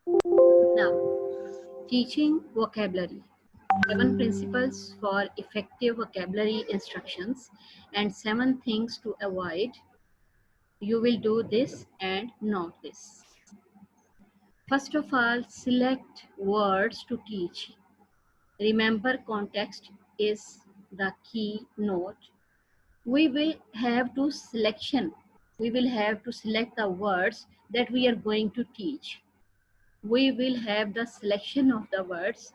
Now, teaching vocabulary. 7 principles for effective vocabulary instructions and 7 things to avoid. You will do this and not this. First of all, select words to teach. Remember, context is the key note. We will have to selection. We will have to select the words that we are going to teach. We will have the selection of the words.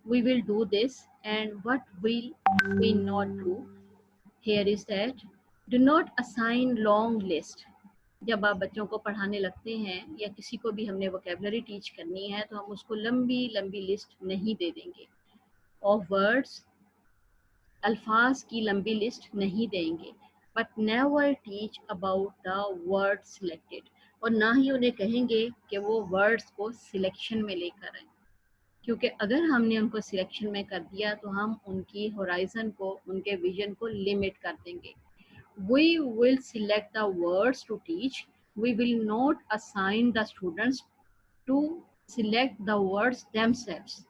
We will do this, and what will we not do? Here is that do not assign long list. जब आप बच्चों को पढ़ाने लगते हैं या किसी को भी हमने वोकेबलरी टीच करनी है तो हम उसको लंबी लंबी लिस्ट नहीं दे देंगे ऑफ वर्ड्स, अल्फाज की लंबी लिस्ट नहीं देंगे. But never teach about the word selected, और ना ही उन्हें कहेंगे कि वो वर्ड्स को सिलेक्शन में लेकर आए, क्योंकि अगर हमने उनको सिलेक्शन में कर दिया तो हम उनकी होराइजन को, उनके विजन को लिमिट कर देंगे. We will select the words to teach. We will not assign the students to select the words themselves.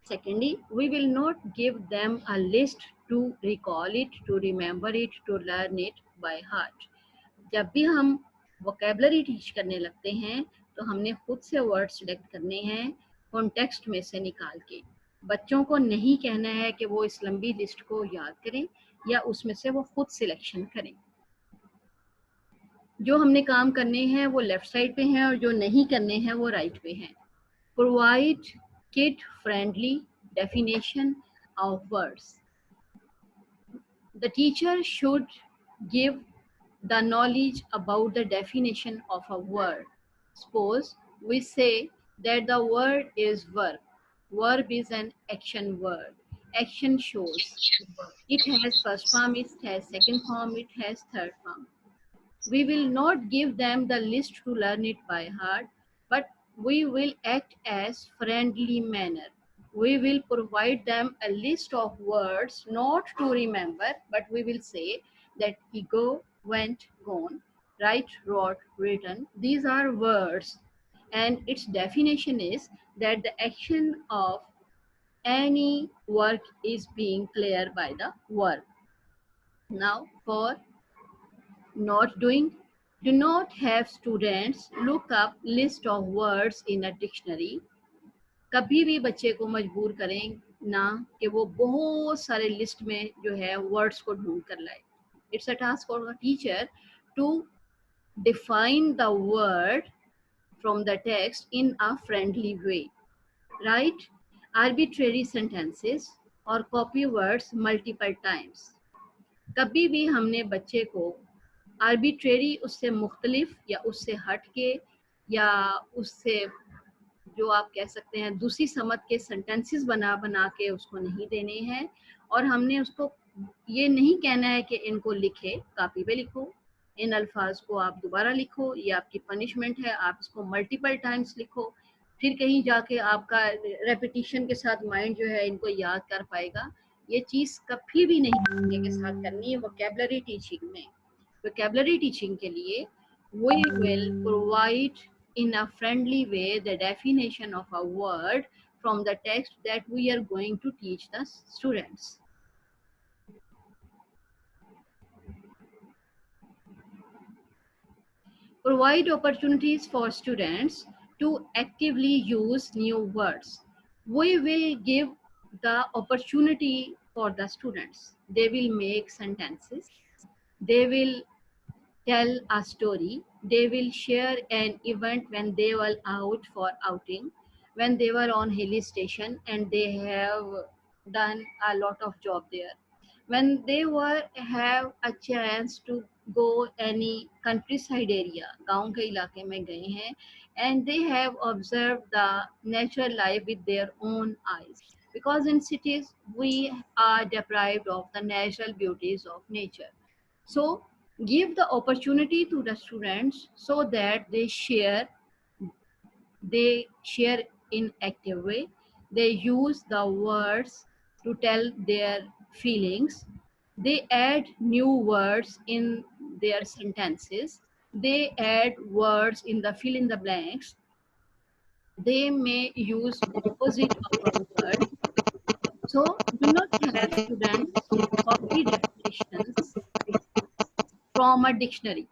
Secondly, we will not give them a list to recall it, to remember it, to learn it by heart. जब भी हम vocabulary teach करने लगते हैं तो हमने खुद से वर्ड सिलेक्ट करने हैं कॉन्टेक्स्ट में से निकाल के. बच्चों को नहीं कहना है कि वो इस लंबी लिस्ट को याद करें या उसमें से वो खुद सिलेक्शन करें. जो हमने काम करने हैं वो लेफ्ट साइड पे हैं और जो नहीं करने हैं वो राइट पे हैं. Provide kid friendly definition of words. The teacher should give the knowledge about the definition of a word. Suppose we say that the word is verb. Verb is an action word. Action shows. It has first form, it has second form, it has third form. We will not give them the list to learn it by heart, but we will act as friendly manner. We will provide them a list of words not to remember, but we will say that he go, went, gone, write, wrote, written. These are words, and its definition is that the action of any work is being clear by the verb. Now, for not doing, do not have students look up list of words in a dictionary. कभी भी बच्चे को मजबूर करें ना कि वो बहुत सारे लिस्ट में जो है वर्ड्स को ढूंढ कर लाए. It's a task for the teacher to define the word from the text in a friendly way. Write arbitrary sentences or copy words multiple times. कभी भी हमने बच्चे को आर्बिट्रेरी, उससे मुख्तलिफ या उससे हट के या उससे जो आप कह सकते हैं दूसरी समझ के सेंटेंसेस बना बना के उसको नहीं देने हैं. और हमने उसको ये नहीं कहना है कि इनको लिखे, कापी पे लिखो, इन अल्फाज को आप दोबारा लिखो, ये आपकी पनिशमेंट है, आप इसको मल्टीपल टाइम्स लिखो, फिर कहीं जाके आपका रेपिटिशन के साथ माइंड जो है इनको याद कर पाएगा. ये चीज़ कभी भी नहीं बच्चे के साथ करनी है वोकेबलरी टीचिंग में. वोकेबलरी टीचिंग के लिए we will provide in a friendly way the definition of a word from the text that we are going to teach the students. Provide opportunities for students to actively use new words. We will give the opportunity for the students. They will make sentences. They will tell a story. They will share an event when they were out for outing, when they were on hilly station and they have done a lot of job there, when they were have a chance to go any countryside area, गांव के इलाके में गए हैं, and they have observed the natural life with their own eyes, because in cities we are deprived of the natural beauties of nature. So give the opportunity to the students so that they share in active way. They use the words to tell their feelings. They add new words in their sentences. They add words in the fill in the blanks. They may use opposite of a word. So do not have students copy definitions from a dictionary.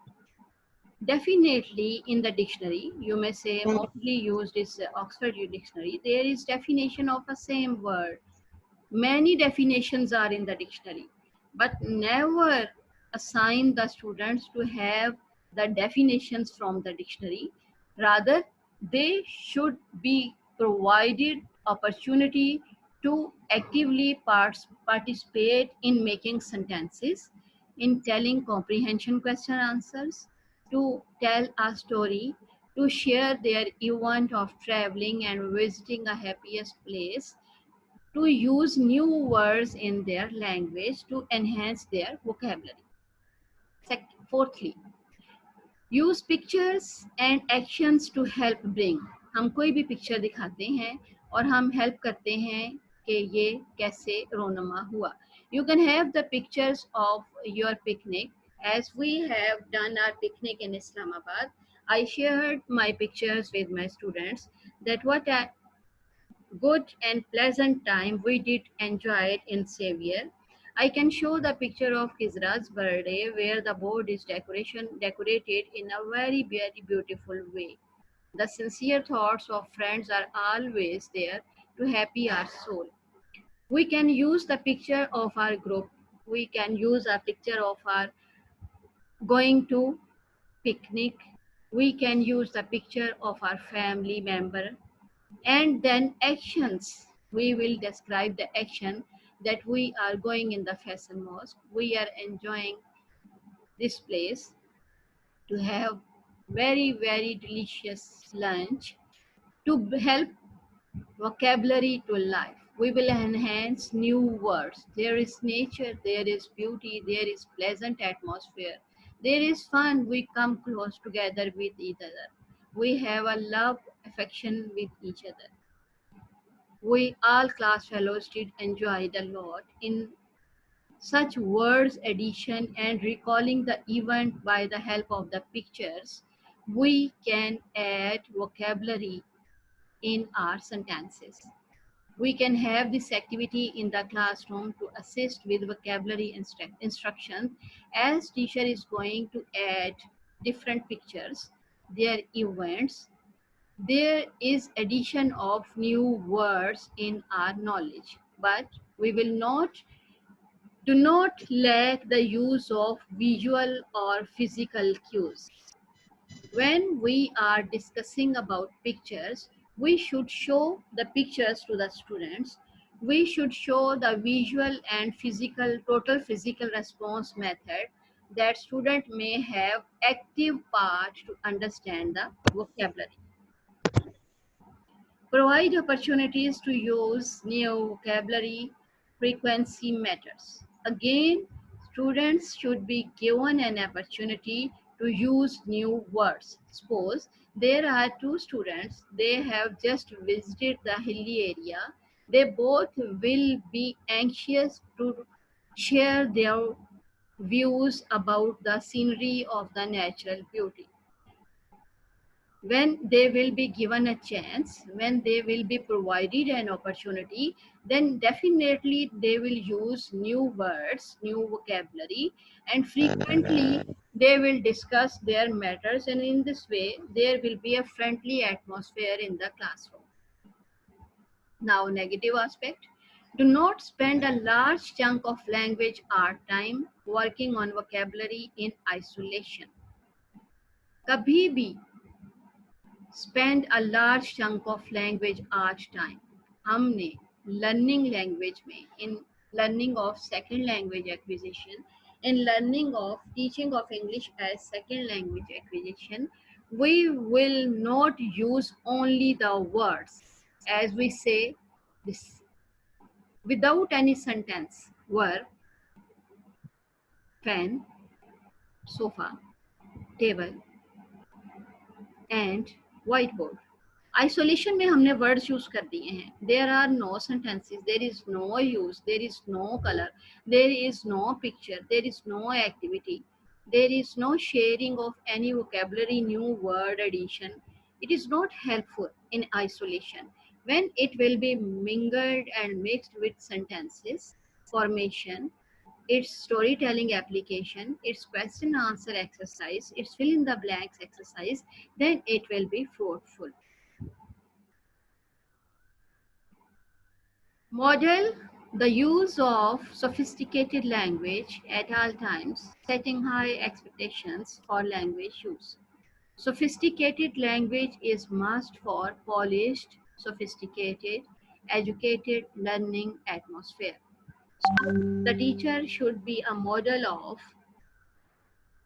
Definitely in the dictionary, you may say mostly used is Oxford Dictionary. There is definition of a same word. Many definitions are in the dictionary, but never assign the students to have the definitions from the dictionary. Rather, they should be provided opportunity to actively participate in making sentences, in telling comprehension question answers, to tell a story, to share their event of traveling and visiting a happiest place, to use new words in their language to enhance their vocabulary. Fourthly, use pictures and actions to help bring. हम कोई भी picture दिखाते हैं और हम help करते हैं कि ये कैसे रोनमा हुआ. You can have the pictures of your picnic. As we have done our picnic in Islamabad, I shared my pictures with my students that what good and pleasant time we did enjoy it in Xavier. I can show the picture of Kizra's birthday where the board is decorated in a very beautiful way. The sincere thoughts of friends are always there to happy our soul. We can use the picture of our group. We can use a picture of our going to picnic. We can use the picture of our family member, and then actions. We will describe the action that we are going in the Faisal Mosque. We are enjoying this place to have very delicious lunch to help vocabulary to life. We will enhance new words. There is nature, there is beauty, there is pleasant atmosphere. There is fun. We come close together with each other. We have a love, affection with each other. We all class fellows did enjoy a lot in such words addition and recalling the event by the help of the pictures. We can add vocabulary in our sentences. We can have this activity in the classroom to assist with vocabulary instruction as teacher is going to add different pictures, their events. There is addition of new words in our knowledge, but we will not do not lack the use of visual or physical cues. When we are discussing about pictures, we should show the pictures to the students. We should show the visual and physical, total physical response method that student may have active part to understand the vocabulary. Provide opportunities to use new vocabulary. Frequency matters. Again, students should be given an opportunity to use new words. Suppose there are two students, they have just visited the hilly area. They both will be anxious to share their views about the scenery of the natural beauty. When they will be given a chance, when they will be provided an opportunity, then definitely they will use new words, new vocabulary, and frequently they will discuss their matters, and in this way there will be a friendly atmosphere in the classroom. Now, negative aspect. Do not spend a large chunk of language art time working on vocabulary in isolation. कभी भी spend a large chunk of language art time. हमने learning language में, in learning of second language acquisition, in learning of teaching of English as second language acquisition, we will not use only the words as we say this without any sentence. Were fan, sofa, table and whiteboard. Isolation में हमने words use कर दिए हैं. There are no sentences, there is no use, there is no colour, there is no picture, there is no activity, there is no sharing of any vocabulary new word addition It is not helpful in isolation. When it will be mingled and mixed with sentences, formation, its storytelling application, its question answer exercise, its fill in the blanks exercise, then it will be fruitful. Model the use of sophisticated language at all times, setting high expectations for language use. Sophisticated language is must for polished, sophisticated, educated learning atmosphere. So the teacher should be a model of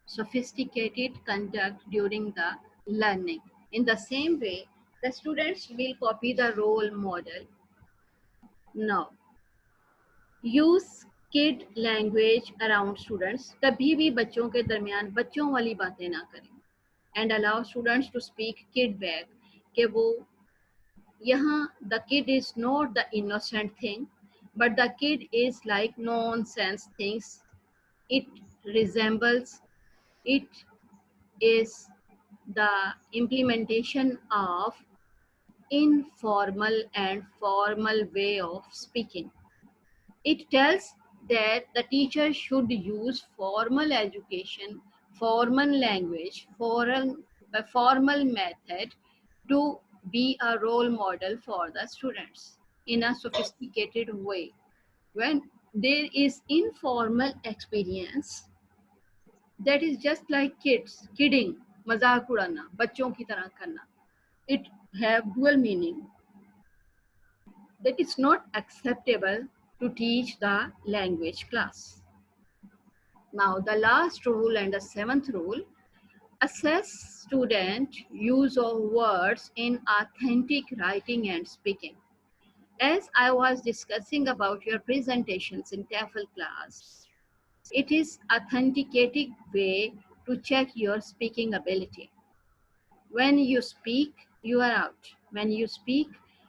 sophisticated conduct during the learning. In the same way, the students will copy the role model. Now, use kid language around students. कभी भी बच्चों के दरमियान बच्चों वाली बातें ना करें. And allow students to speak kid back. कि वो यहाँ the kid is not the innocent thing, but the kid is like nonsense things. It resembles, it is the implementation of informal and formal way of speaking. It tells that the teacher should use formal education, formal language, formal method to be a role model for the students in a sophisticated way. When there is informal experience, that is just like kids, kidding, मजाक उड़ाना, बच्चों की तरह करना. It have dual meaning. That is not acceptable to teach the language class. Now the last rule and the seventh rule, assess student use of words in authentic writing and speaking. As I was discussing about your presentations in TEFL class, it is authenticating way to check your speaking ability. When you speak, you are out. When you speak,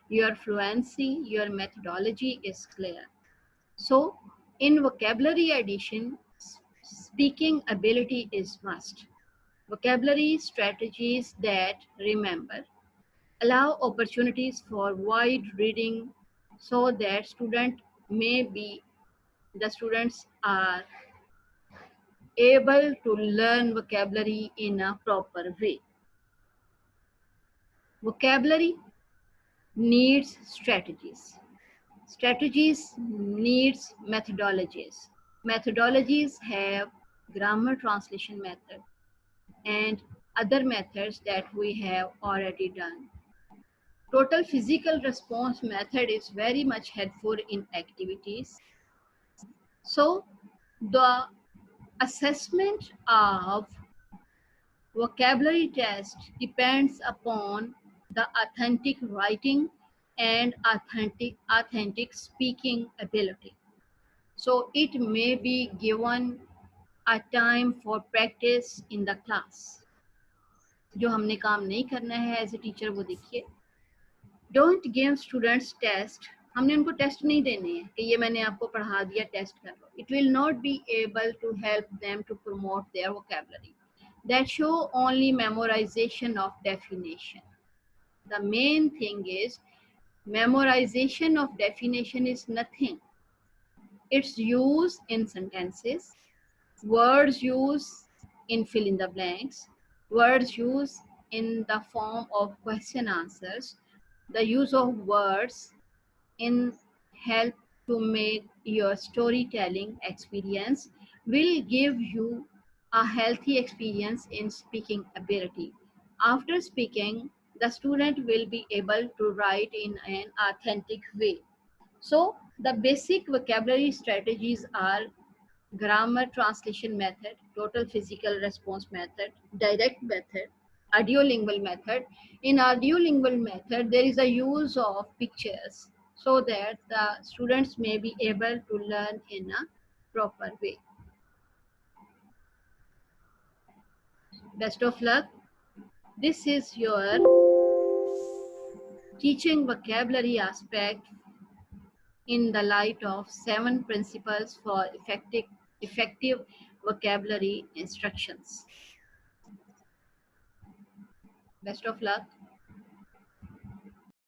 your fluency, your methodology is clear. So, in vocabulary addition, speaking ability is must. Vocabulary strategies that remember allow opportunities for wide reading so that the students are able to learn vocabulary in a proper way. Vocabulary needs strategies. Strategies needs methodologies. Methodologies have grammar translation method and other methods that we have already done. Total physical response method is very much helpful in activities. So the assessment of vocabulary test depends upon the authentic writing and authentic speaking ability. So it may be given a time for practice in the class. जो हमने काम नहीं करना है as a teacher वो देखिए. Don't give students test. हमने उनको टेस्ट नहीं देने हैं कि ये मैंने आपको पढ़ा दिया टेस्ट कर लो. It will not be able to help them to promote their vocabulary. That show only memorization of definition. The main thing is memorization of definition is nothing. It's used in sentences, words used in fill in the blanks, words used in the form of question answers, the use of words in help to make your storytelling experience will give you a healthy experience in speaking ability. After speaking, the student will be able to write in an authentic way. So the basic vocabulary strategies are grammar translation method, total physical response method, direct method, audiolingual method. In audiolingual method, there is a use of pictures so that the students may be able to learn in a proper way. Best of luck. This is your teaching vocabulary aspect in the light of 7 principles for effective vocabulary instructions. Best of luck.